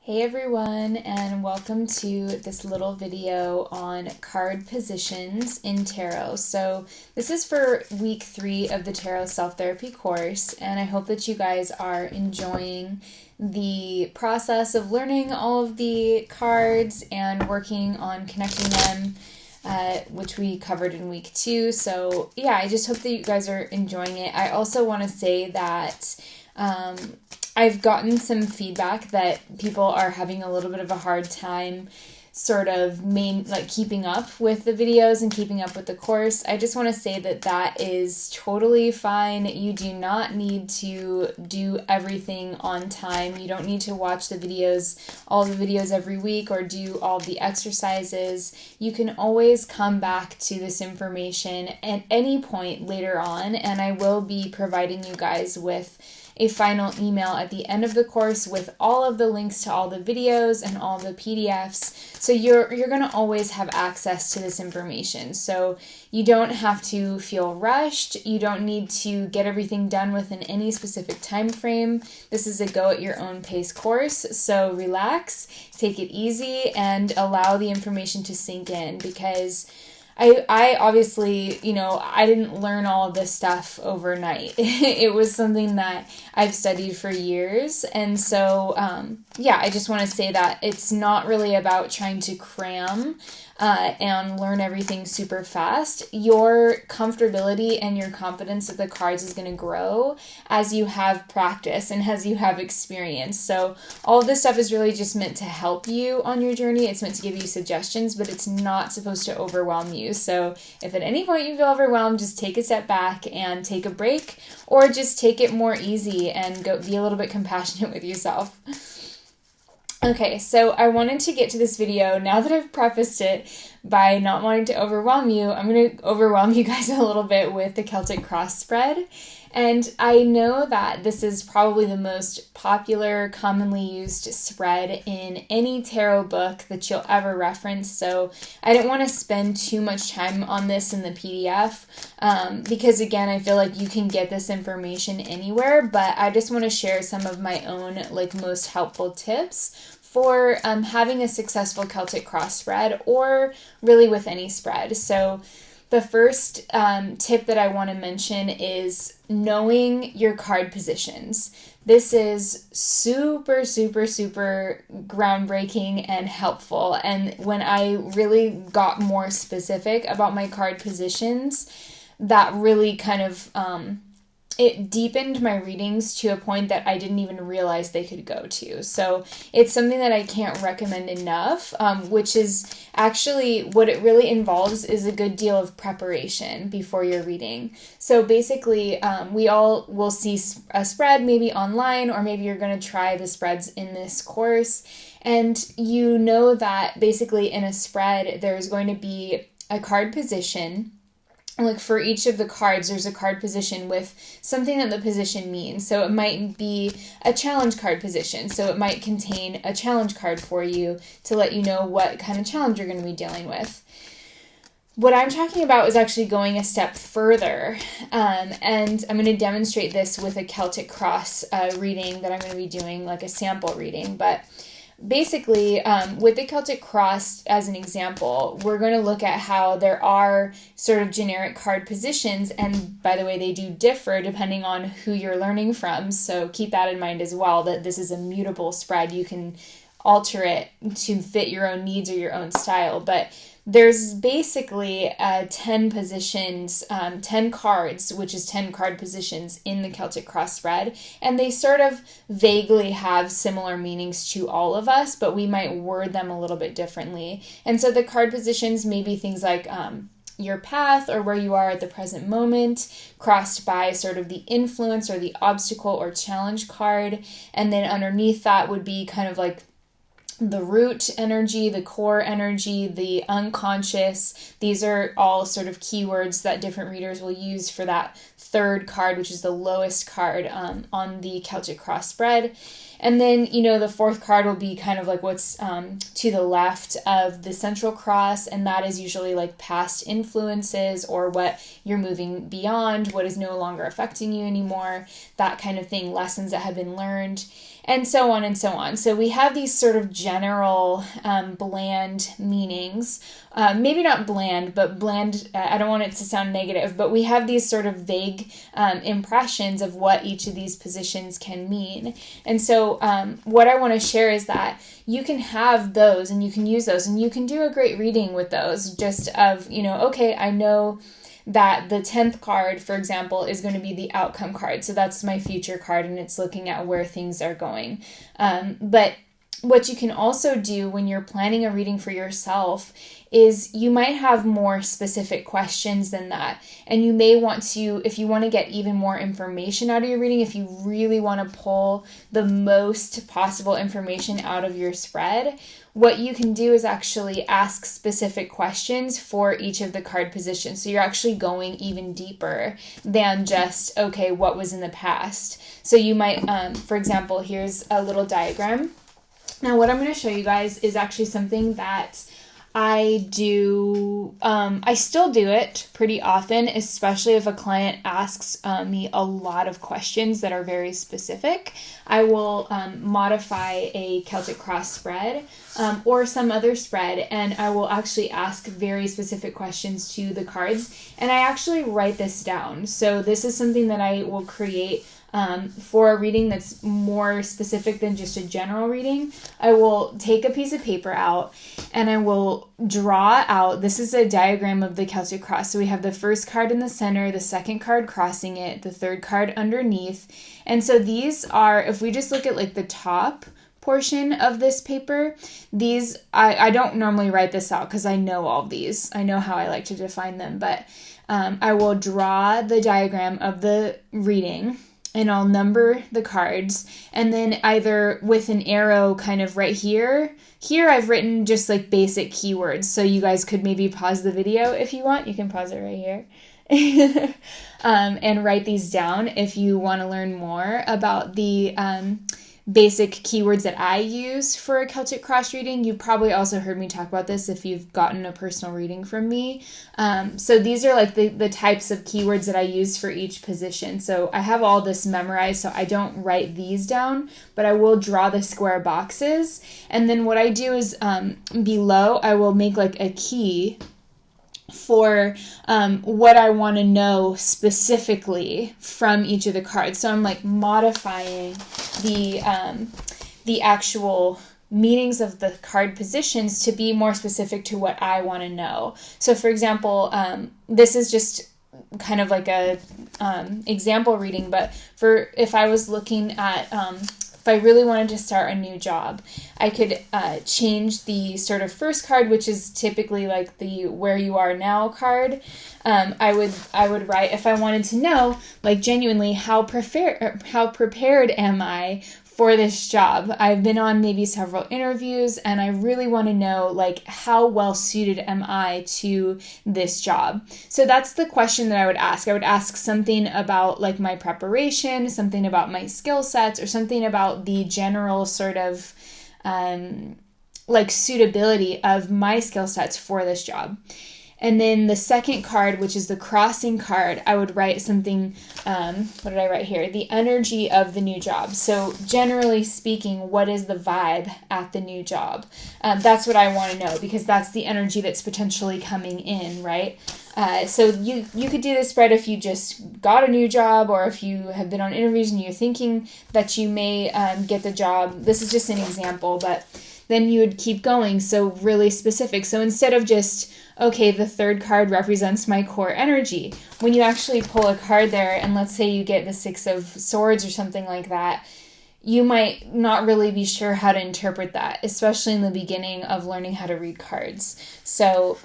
Hey everyone, and welcome to this little video on card positions in tarot. So this is for week 3 of the tarot self-therapy course, and I hope that you guys are enjoying the process of learning all of the cards and working on connecting them, which we covered in week 2. So yeah, I just hope that you guys are enjoying it. I also want to say that I've gotten some feedback that people are having a little bit of a hard time sort of keeping up with the videos and keeping up with the course. I just want to say that that is totally fine. You do not need to do everything on time. You don't need to watch all the videos every week or do all the exercises. You can always come back to this information at any point later on, and I will be providing you guys with a final email at the end of the course with all of the links to all the videos and all the PDFs. So you're going to always have access to this information. So you don't have to feel rushed. You don't need to get everything done within any specific time frame. This is a go at your own pace course. So relax, take it easy, and allow the information to sink in, because I obviously, I didn't learn all of this stuff overnight. It was something that I've studied for years. And so, I just want to say that it's not really about trying to cram and learn everything super fast. Your comfortability and your confidence with the cards is going to grow as you have practice and as you have experience. So all of this stuff is really just meant to help you on your journey. It's meant to give you suggestions, but it's not supposed to overwhelm you. So if at any point you feel overwhelmed, just take a step back and take a break, or just take it more easy and go be a little bit compassionate with yourself. Okay, so I wanted to get to this video, now that I've prefaced it by not wanting to overwhelm you, I'm going to overwhelm you guys a little bit with the Celtic cross spread. And I know that this is probably the most popular, commonly used spread in any tarot book that you'll ever reference. So I didn't want to spend too much time on this in the PDF because, again, I feel like you can get this information anywhere. But I just want to share some of my own most helpful tips for having a successful Celtic cross spread, or really with any spread. So the first tip that I want to mention is knowing your card positions. This is super, super, super groundbreaking and helpful. And when I really got more specific about my card positions, that really kind of it deepened my readings to a point that I didn't even realize they could go to. So it's something that I can't recommend enough, which is actually what it really involves is a good deal of preparation before your reading. So basically, we all will see a spread maybe online, or maybe you're going to try the spreads in this course. And you know that basically in a spread, there's going to be a card position. For each of the cards, there's a card position with something that the position means. So it might be a challenge card position. So it might contain a challenge card for you to let you know what kind of challenge you're going to be dealing with. What I'm talking about is actually going a step further, and I'm going to demonstrate this with a Celtic cross reading that I'm going to be doing, like a sample reading. But basically, with the Celtic cross as an example, we're going to look at how there are sort of generic card positions, and by the way, they do differ depending on who you're learning from, so keep that in mind as well, that this is a mutable spread. You can alter it to fit your own needs or your own style, but there's basically 10 positions, 10 cards, which is 10 card positions in the Celtic cross spread, and they sort of vaguely have similar meanings to all of us, but we might word them a little bit differently. And so the card positions may be things like your path, or where you are at the present moment, crossed by sort of the influence or the obstacle or challenge card, and then underneath that would be kind of like the root energy, the core energy, the unconscious. These are all sort of keywords that different readers will use for that third card, which is the lowest card on the Celtic cross spread. And then, the fourth card will be kind of like what's to the left of the central cross, and that is usually like past influences or what you're moving beyond, what is no longer affecting you anymore, that kind of thing, lessons that have been learned. and so on and so on. So we have these sort of general bland meanings. Maybe not bland, but bland, I don't want it to sound negative, but we have these sort of vague impressions of what each of these positions can mean. And so what I want to share is that you can have those and you can use those and you can do a great reading with those, just of, okay, I know that the 10th card, for example, is going to be the outcome card. So that's my future card, and it's looking at where things are going. But what you can also do when you're planning a reading for yourself is you might have more specific questions than that. And you may want to, if you want to get even more information out of your reading, if you really want to pull the most possible information out of your spread, what you can do is actually ask specific questions for each of the card positions. So you're actually going even deeper than just, okay, what was in the past. So you might, for example, here's a little diagram. Now, what I'm going to show you guys is actually something that I do, I still do it pretty often, especially if a client asks me a lot of questions that are very specific. I will modify a Celtic cross spread or some other spread, and I will actually ask very specific questions to the cards, and I actually write this down. So this is something that I will create for a reading that's more specific than just a general reading. I will take a piece of paper out and I will draw out, this is a diagram of the Celtic cross. So we have the first card in the center, the second card crossing it, the third card underneath. And so these are, if we just look at like the top portion of this paper, these, I don't normally write this out because I know all these. I know how I like to define them, but I will draw the diagram of the reading, and I'll number the cards, and then either with an arrow kind of right here. Here I've written just like basic keywords, so you guys could maybe pause the video if you want. You can pause it right here. And write these down if you want to learn more about the basic keywords that I use for a Celtic cross reading. You've probably also heard me talk about this if you've gotten a personal reading from me. So these are like the types of keywords that I use for each position. So I have all this memorized, so I don't write these down, but I will draw the square boxes. And then what I do is below, I will make like a key for what I want to know specifically from each of the cards. So I'm like modifying the actual meanings of the card positions to be more specific to what I want to know. So for example, this is just kind of like a example reading, but for if I was looking at if I really wanted to start a new job, I could change the sort of first card, which is typically like the where you are now card. I would write, if I wanted to know, like genuinely, how prepared am I for this job? I've been on maybe several interviews and I really want to know, like, how well suited am I to this job? So that's the question that I would ask. I would ask something about like my preparation, something about my skill sets, or something about the general sort of like suitability of my skill sets for this job. And then the second card, which is the crossing card, I would write something, what did I write here? The energy of the new job. So generally speaking, what is the vibe at the new job? That's what I want to know, because that's the energy that's potentially coming in, right? So you could do this spread if you just got a new job, or if you have been on interviews and you're thinking that you may get the job. This is just an example, but then you would keep going. So really specific. So instead of just, okay, the third card represents my core energy, when you actually pull a card there, and let's say you get the Six of Swords or something like that, you might not really be sure how to interpret that, especially in the beginning of learning how to read cards. So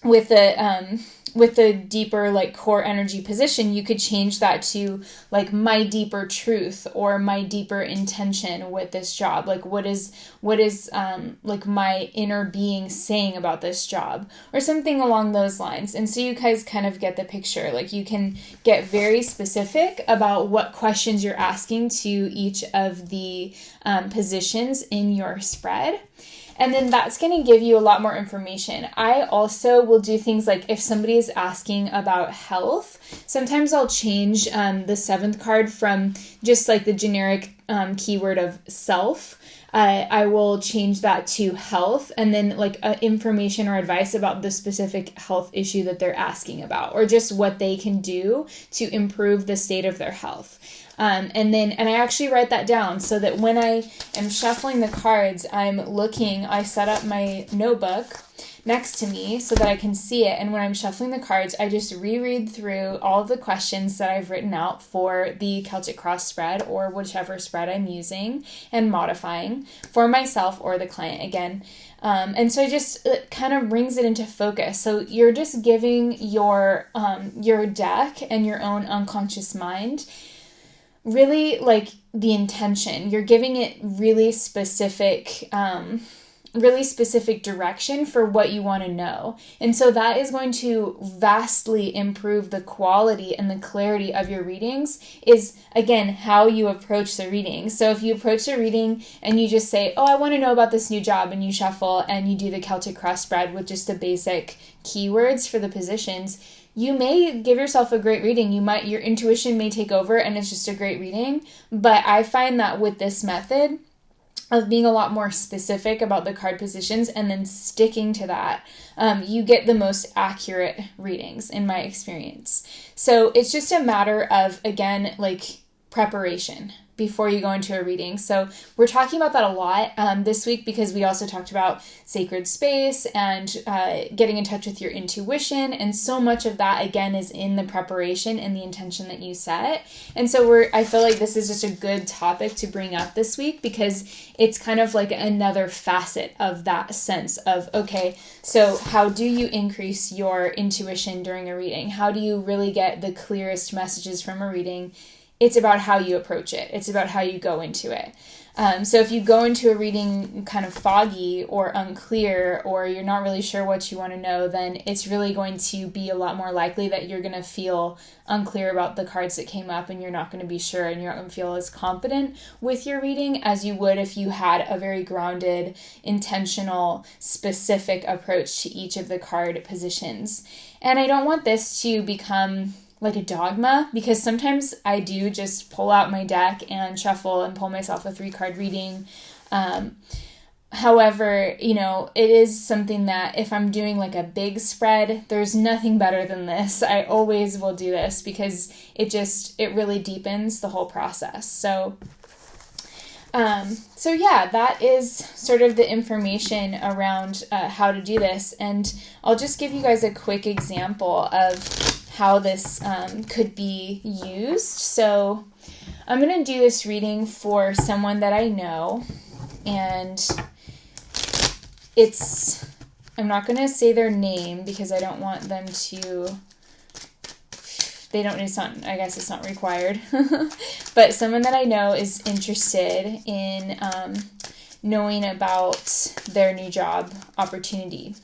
with the deeper like core energy position, you could change that to like my deeper truth or my deeper intention with this job. Like what is like my inner being saying about this job, or something along those lines. And so you guys kind of get the picture. Like you can get very specific about what questions you're asking to each of the positions in your spread. And then that's going to give you a lot more information. I also will do things like if somebody is asking about health, sometimes I'll change the seventh card from just like the generic keyword of self. I will change that to health, and then like information or advice about the specific health issue that they're asking about, or just what they can do to improve the state of their health. And I actually write that down so that when I am shuffling the cards, I set up my notebook next to me so that I can see it. And when I'm shuffling the cards, I just reread through all of the questions that I've written out for the Celtic cross spread or whichever spread I'm using and modifying for myself or the client again. And so it kind of brings it into focus. So you're just giving your deck and your own unconscious mind really like the intention. You're giving it really specific direction for what you want to know. And so that is going to vastly improve the quality and the clarity of your readings, is again how you approach the reading. So if you approach the reading and you just say, oh, I want to know about this new job, and you shuffle and you do the Celtic cross spread with just the basic keywords for the positions, you may give yourself a great reading. Your intuition may take over and it's just a great reading. But I find that with this method of being a lot more specific about the card positions and then sticking to that, you get the most accurate readings in my experience. So it's just a matter of, again, like preparation before you go into a reading. So we're talking about that a lot this week, because we also talked about sacred space and getting in touch with your intuition. And so much of that, again, is in the preparation and the intention that you set. And so I feel like this is just a good topic to bring up this week, because it's kind of like another facet of that sense of, okay, so how do you increase your intuition during a reading? How do you really get the clearest messages from a reading? It's about how you approach it. It's about how you go into it. So if you go into a reading kind of foggy or unclear, or you're not really sure what you want to know, then it's really going to be a lot more likely that you're going to feel unclear about the cards that came up, and you're not going to be sure, and you're not going to feel as confident with your reading as you would if you had a very grounded, intentional, specific approach to each of the card positions. And I don't want this to become like a dogma, because sometimes I do just pull out my deck and shuffle and pull myself a 3-card reading. However, it is something that if I'm doing like a big spread, there's nothing better than this. I always will do this because it really deepens the whole process. So yeah, that is sort of the information around how to do this. And I'll just give you guys a quick example of how this could be used. So I'm going to do this reading for someone that I know, and I'm not going to say their name because I don't want them to, I guess it's not required, but someone that I know is interested in knowing about their new job opportunity.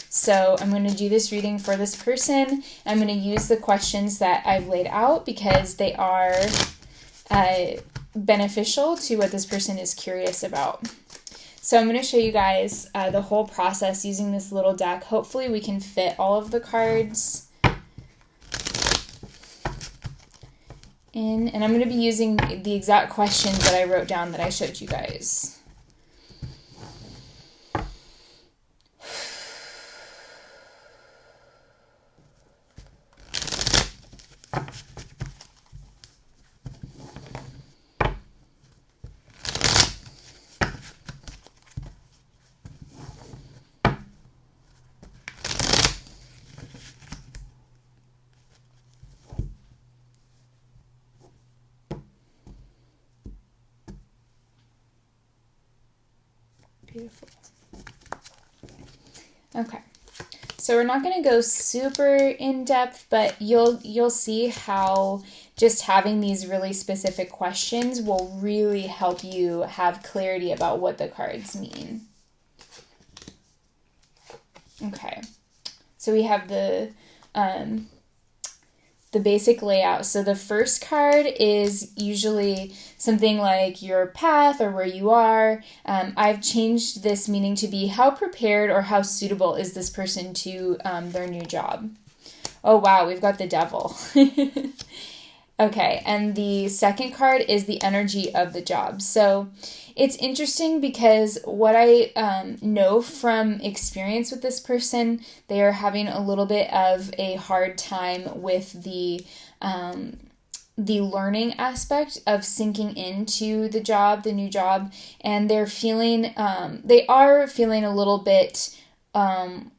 So I'm going to do this reading for this person. I'm going to use the questions that I've laid out because they are beneficial to what this person is curious about. So I'm going to show you guys the whole process using this little deck. Hopefully we can fit all of the cards in. And I'm going to be using the exact questions that I wrote down that I showed you guys. Beautiful. Okay, so we're not going to go super in depth, but you'll see how just having these really specific questions will really help you have clarity about what the cards mean. Okay, so we have the the basic layout. So the first card is usually something like your path or where you are. I've changed this meaning to be how prepared or how suitable is this person to their new job. Oh wow, we've got the devil. Okay, and the second card is the energy of the job. So it's interesting because what I know from experience with this person, they are having a little bit of a hard time with the learning aspect of sinking into the job, the new job, and they are feeling a little bit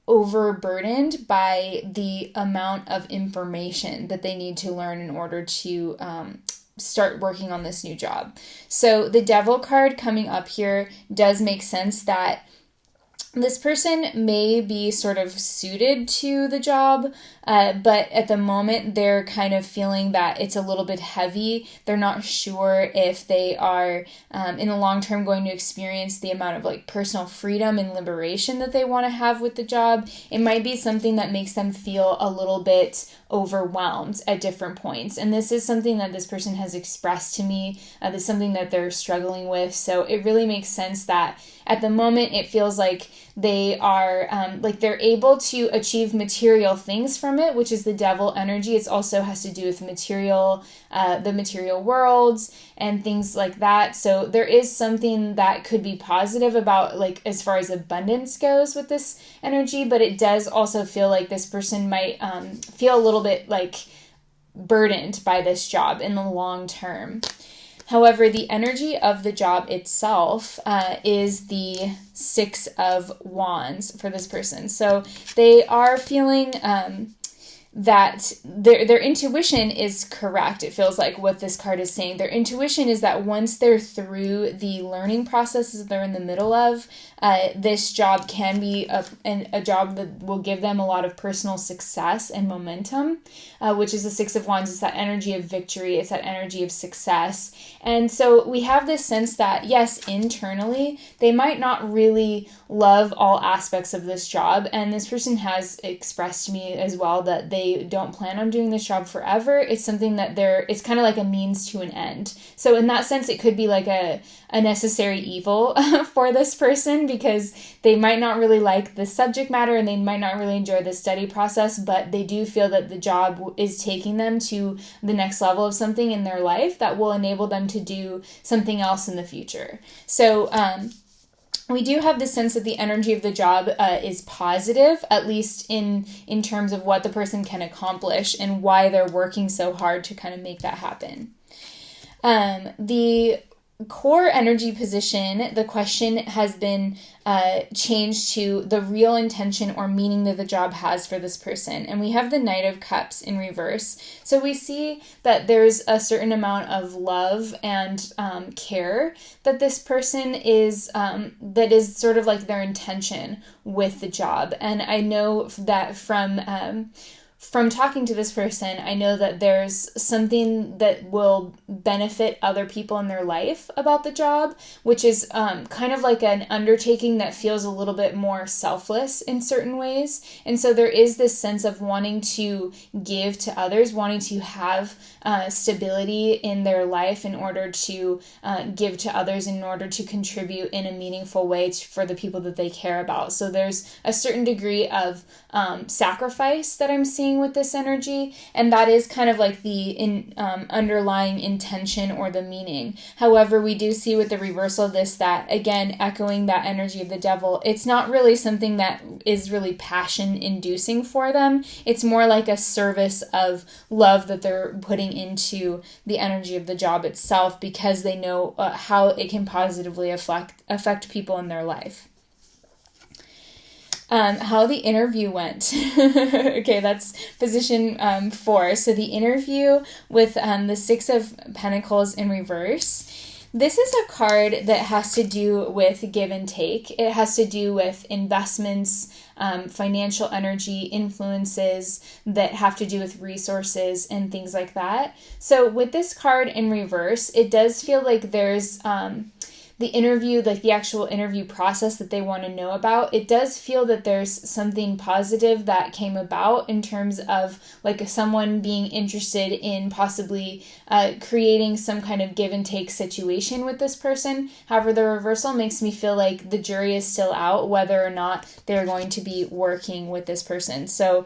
overburdened by the amount of information that they need to learn in order to start working on this new job. So the devil card coming up here does make sense that this person may be sort of suited to the job, but at the moment they're kind of feeling that it's a little bit heavy. They're not sure if they are in the long term going to experience the amount of like personal freedom and liberation that they want to have with the job. It might be something that makes them feel a little bit overwhelmed at different points. And this is something that this person has expressed to me. This is something that they're struggling with. So it really makes sense that at the moment it feels like they are like they're able to achieve material things from it, which is the devil energy. It also has to do with material, the material worlds and things like that. So there is something that could be positive about like as far as abundance goes with this energy, but it does also feel like this person might feel a little bit like burdened by this job in the long term. However, the energy of the job itself is the Six of Wands for this person. So they are feeling that their intuition is correct. It feels like what this card is saying. Their intuition is that once they're through the learning processes they're in the middle of, this job can be a job that will give them a lot of personal success and momentum, which is the Six of Wands. It's that energy of victory. It's that energy of success. And so we have this sense that, yes, internally, they might not really love all aspects of this job. And this person has expressed to me as well that they don't plan on doing this job forever. It's something that it's kind of like a means to an end. So in that sense, it could be like a necessary evil for this person, because they might not really like the subject matter and they might not really enjoy the study process, but they do feel that the job is taking them to the next level of something in their life that will enable them to do something else in the future. So we do have the sense that the energy of the job is positive, at least in terms of what the person can accomplish and why they're working so hard to kind of make that happen. The core energy position, the question has been changed to the real intention or meaning that the job has for this person. And we have the Knight of Cups in reverse. So we see that there's a certain amount of love and care that this person is, that is sort of like their intention with the job. And I know that from talking to this person, I know that there's something that will benefit other people in their life about the job, which is kind of like an undertaking that feels a little bit more selfless in certain ways. And so there is this sense of wanting to give to others, wanting to have stability in their life in order to give to others, in order to contribute in a meaningful way for the people that they care about. So there's a certain degree of sacrifice that I'm seeing with this energy, and that is kind of like the underlying intention or the meaning. However, we do see with the reversal of this that, again, echoing that energy of the devil, it's not really something that is really passion inducing for them. It's more like a service of love that they're putting into the energy of the job itself, because they know how it can positively affect people in their life. How the interview went. Okay, that's position 4. So the interview with the Six of Pentacles in reverse. This is a card that has to do with give and take. It has to do with investments, financial energy, influences that have to do with resources and things like that. So with this card in reverse, it does feel like there's the interview, like the actual interview process that they want to know about, it does feel that there's something positive that came about in terms of like someone being interested in possibly creating some kind of give and take situation with this person. However, the reversal makes me feel like the jury is still out whether or not they're going to be working with this person. So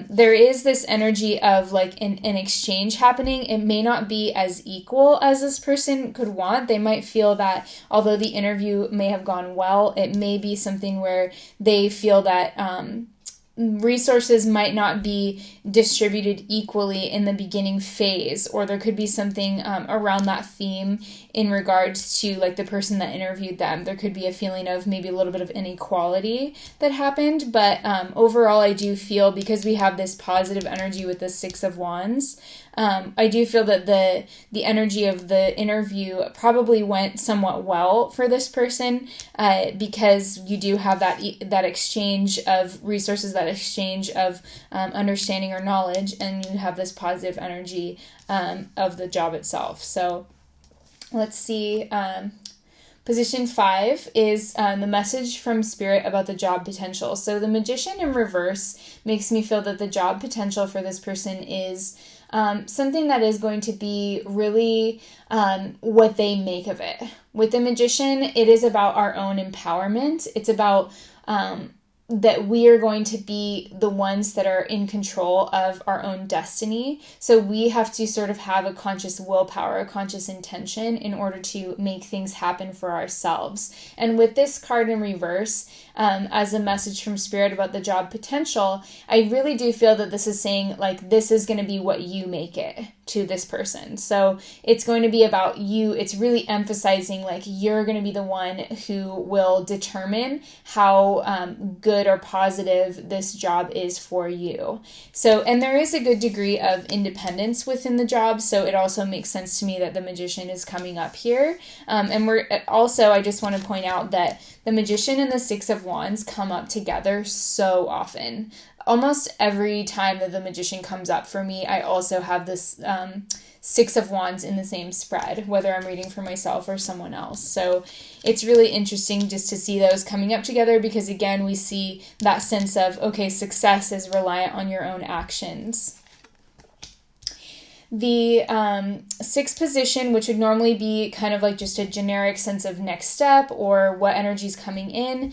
there is this energy of like an exchange happening. It may not be as equal as this person could want. They might feel that although the interview may have gone well, it may be something where they feel that resources might not be distributed equally in the beginning phase, or there could be something around that theme in regards to like the person that interviewed them. There could be a feeling of maybe a little bit of inequality that happened, but overall I do feel, because we have this positive energy with the Six of Wands, I do feel that the energy of the interview probably went somewhat well for this person, because you do have that exchange of resources, that exchange of understanding or knowledge, and you have this positive energy of the job itself. So let's see. Position 5 is the message from Spirit about the job potential. So the Magician in reverse makes me feel that the job potential for this person is something that is going to be really what they make of it. With the Magician, it is about our own empowerment. It's about that we are going to be the ones that are in control of our own destiny. So we have to sort of have a conscious willpower, a conscious intention in order to make things happen for ourselves. And with this card in reverse, as a message from Spirit about the job potential, I really do feel that this is saying like this is going to be what you make it to this person. So it's going to be about you. It's really emphasizing like you're going to be the one who will determine how good or positive this job is for you. So, and there is a good degree of independence within the job. So it also makes sense to me that the Magician is coming up here. And we're also, I just want to point out that the Magician and the Six of Wands come up together so often. Almost every time that the Magician comes up for me, I also have this Six of Wands in the same spread, whether I'm reading for myself or someone else. So it's really interesting just to see those coming up together, because again, we see that sense of, okay, success is reliant on your own actions. The sixth position, which would normally be kind of like just a generic sense of next step or what energy is coming in,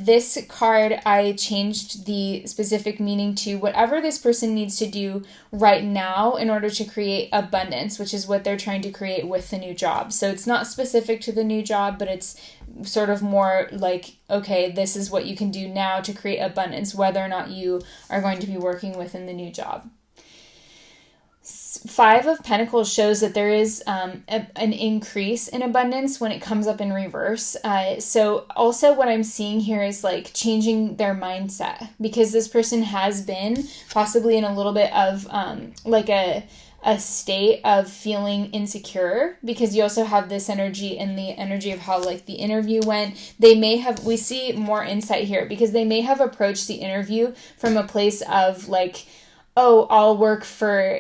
this card, I changed the specific meaning to whatever this person needs to do right now in order to create abundance, which is what they're trying to create with the new job. So it's not specific to the new job, but it's sort of more like, okay, this is what you can do now to create abundance, whether or not you are going to be working within the new job. Five of Pentacles shows that there is an increase in abundance when it comes up in reverse. So also what I'm seeing here is like changing their mindset, because this person has been possibly in a little bit of like a state of feeling insecure, because you also have this energy and the energy of how like the interview went. They may have, we see more insight here, because they may have approached the interview from a place of like, oh, I'll work for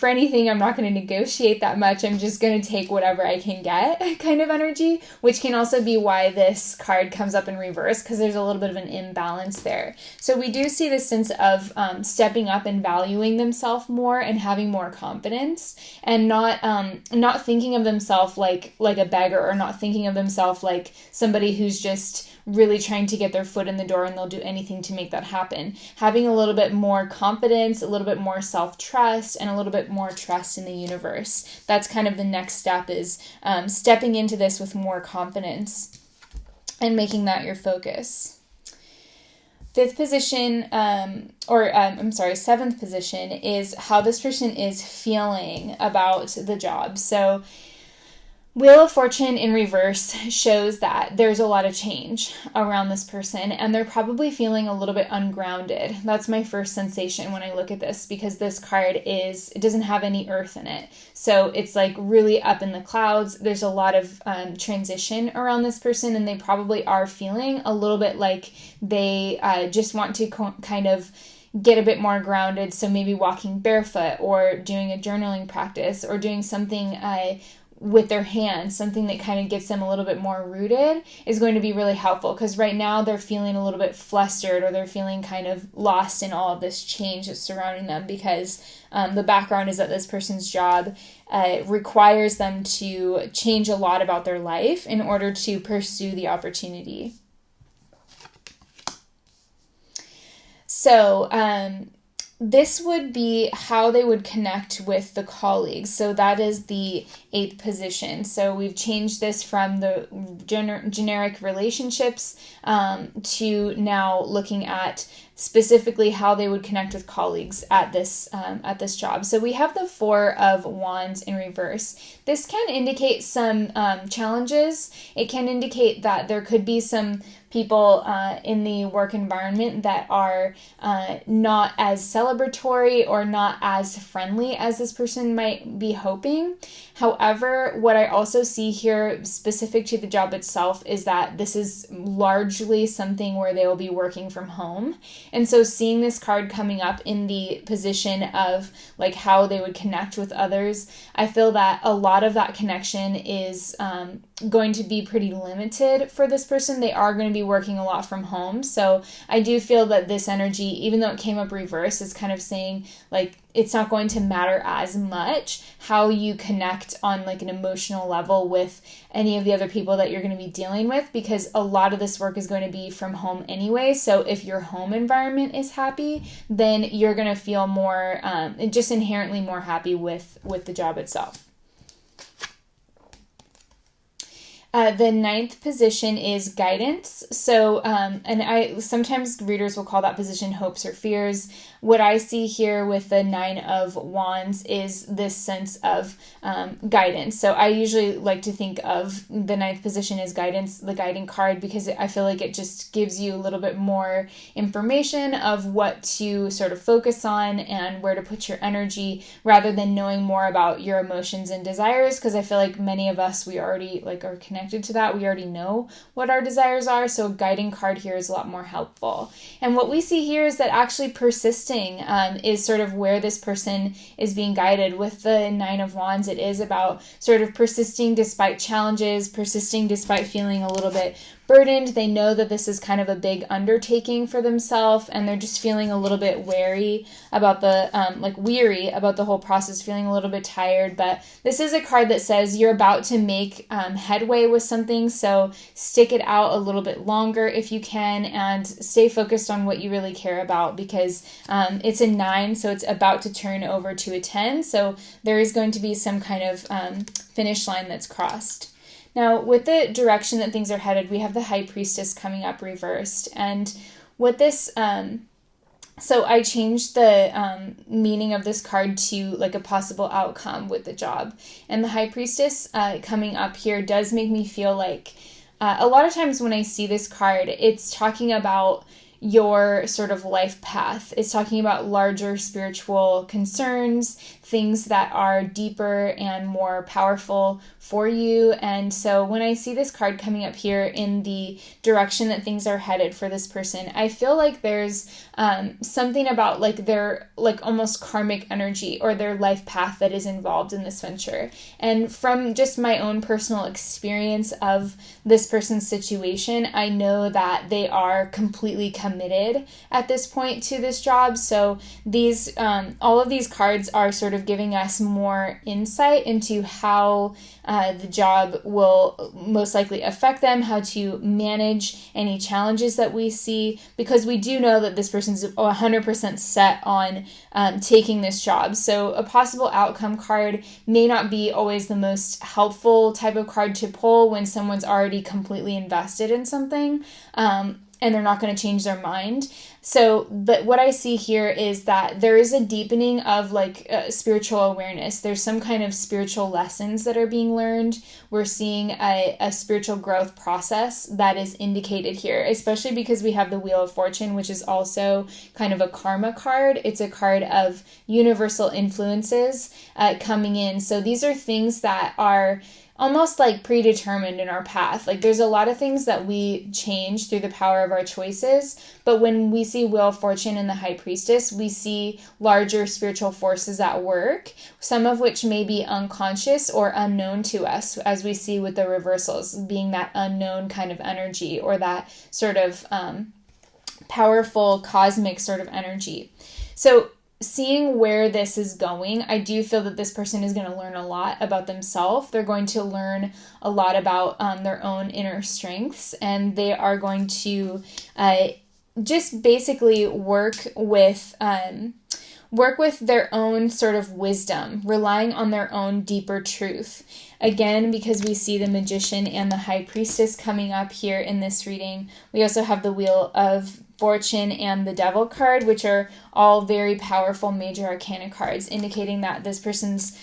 anything. I'm not going to negotiate that much. I'm just going to take whatever I can get kind of energy, which can also be why this card comes up in reverse, because there's a little bit of an imbalance there. So we do see this sense of stepping up and valuing themselves more and having more confidence, and not thinking of themselves like a beggar, or not thinking of themselves like somebody who's just really trying to get their foot in the door and they'll do anything to make that happen. Having a little bit more confidence, a little bit more self-trust, and a little bit more trust in the universe. That's kind of the next step, is stepping into this with more confidence and making that your focus. Seventh position is how this person is feeling about the job. So Wheel of Fortune in reverse shows that there's a lot of change around this person, and they're probably feeling a little bit ungrounded. That's my first sensation when I look at this, because this card it doesn't have any earth in it. So it's like really up in the clouds. There's a lot of transition around this person, and they probably are feeling a little bit like they just want to kind of get a bit more grounded. So maybe walking barefoot, or doing a journaling practice, or doing something with their hands, something that kind of gets them a little bit more rooted, is going to be really helpful, because right now they're feeling a little bit flustered, or they're feeling kind of lost in all of this change that's surrounding them, because the background is that this person's job requires them to change a lot about their life in order to pursue the opportunity. So this would be how they would connect with the colleagues. So that is the 8th position. So we've changed this from the generic relationships to now looking at specifically how they would connect with colleagues at this job. So we have the 4 of Wands in reverse. This can indicate some challenges. It can indicate that there could be some people in the work environment that are not as celebratory or not as friendly as this person might be hoping. However, what I also see here specific to the job itself is that this is largely something where they will be working from home. And so seeing this card coming up in the position of like how they would connect with others, I feel that a lot of that connection is going to be pretty limited for this person. They are going to be working a lot from home. So I do feel that this energy, even though it came up reverse, is kind of saying like it's not going to matter as much how you connect on like an emotional level with any of the other people that you're going to be dealing with, because a lot of this work is going to be from home anyway. So if your home environment is happy, then you're going to feel more, just inherently more happy with the job itself. The 9th position is guidance. So, and sometimes readers will call that position hopes or fears. What I see here with the 9 of Wands is this sense of guidance. So I usually like to think of the 9th position as guidance, the guiding card, because I feel like it just gives you a little bit more information of what to sort of focus on and where to put your energy, rather than knowing more about your emotions and desires, because I feel like many of us, we already like are connected to that. We already know what our desires are. So a guiding card here is a lot more helpful. And what we see here is that actually persisting is sort of where this person is being guided. With the 9 of Wands, it is about sort of persisting despite challenges, persisting despite feeling a little bit burdened. They know that this is kind of a big undertaking for themselves, and they're just feeling a little bit wary about the, weary about the whole process, feeling a little bit tired. But this is a card that says you're about to make headway with something, so stick it out a little bit longer if you can, and stay focused on what you really care about, because it's a 9, so it's about to turn over to a 10, so there is going to be some kind of finish line that's crossed. Now, with the direction that things are headed, we have the High Priestess coming up reversed. And with this, so I changed the meaning of this card to like a possible outcome with the job. And the High Priestess coming up here does make me feel like a lot of times when I see this card, it's talking about your sort of life path. It's talking about larger spiritual concerns, things that are deeper and more powerful for you. And so when I see this card coming up here in the direction that things are headed for this person, I feel like there's something about like their like almost karmic energy or their life path that is involved in this venture. And from just my own personal experience of this person's situation, I know that they are completely committed at this point to this job. So these all of these cards are sort of giving us more insight into how the job will most likely affect them, how to manage any challenges that we see, because we do know that this person's 100% set on taking this job. So a possible outcome card may not be always the most helpful type of card to pull when someone's already completely invested in something. And they're not going to change their mind. So, but what I see here is that there is a deepening of like spiritual awareness. There's some kind of spiritual lessons that are being learned. We're seeing a spiritual growth process that is indicated here, especially because we have the Wheel of Fortune, which is also kind of a karma card. It's a card of universal influences coming in. So these are things that are almost like predetermined in our path. Like there's a lot of things that we change through the power of our choices, but when we see Wheel of Fortune and the High Priestess, we see larger spiritual forces at work, some of which may be unconscious or unknown to us, as we see with the reversals, being that unknown kind of energy, or that sort of powerful cosmic sort of energy. So seeing where this is going, I do feel that this person is going to learn a lot about themselves. They're going to learn a lot about their own inner strengths, and they are going to just basically work with their own sort of wisdom, relying on their own deeper truth. Again, because we see the Magician and the High Priestess coming up here in this reading, we also have the Wheel of Fortune and the Devil card, which are all very powerful major arcana cards, indicating that this person's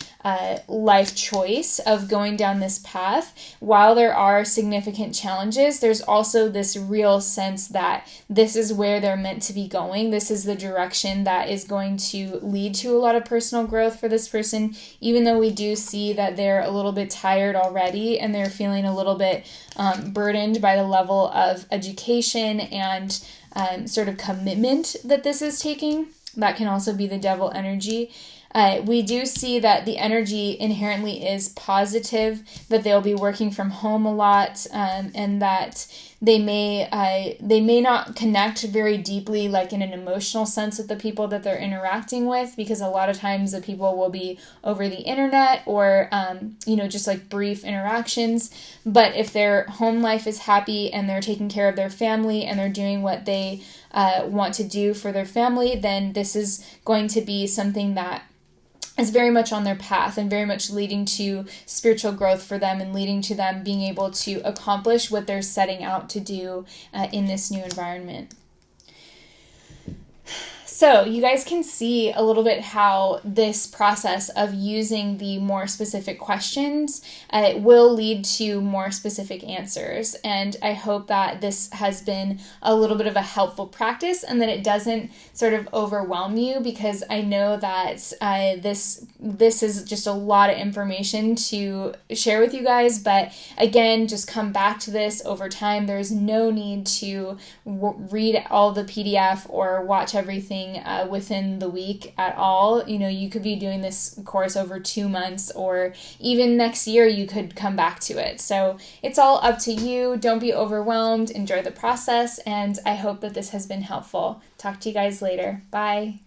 life choice of going down this path, while there are significant challenges, there's also this real sense that this is where they're meant to be going. This is the direction that is going to lead to a lot of personal growth for this person, even though we do see that they're a little bit tired already and they're feeling a little bit burdened by the level of education and sort of commitment that this is taking. That can also be the devil energy. We do see that the energy inherently is positive, that they'll be working from home a lot, and that they may not connect very deeply, like in an emotional sense, with the people that they're interacting with, because a lot of times the people will be over the internet or just like brief interactions. But if their home life is happy and they're taking care of their family and they're doing what they want to do for their family, then this is going to be something that is very much on their path and very much leading to spiritual growth for them and leading to them being able to accomplish what they're setting out to do in this new environment. So you guys can see a little bit how this process of using the more specific questions will lead to more specific answers. And I hope that this has been a little bit of a helpful practice and that it doesn't sort of overwhelm you, because I know that this is just a lot of information to share with you guys. But again, just come back to this over time. There's no need to read all the PDF or watch everything within the week at all. You could be doing this course over 2 months, or even next year you could come back to it. So it's all up to you. Don't be overwhelmed. Enjoy the process, and I hope that this has been helpful. Talk to you guys later. Bye.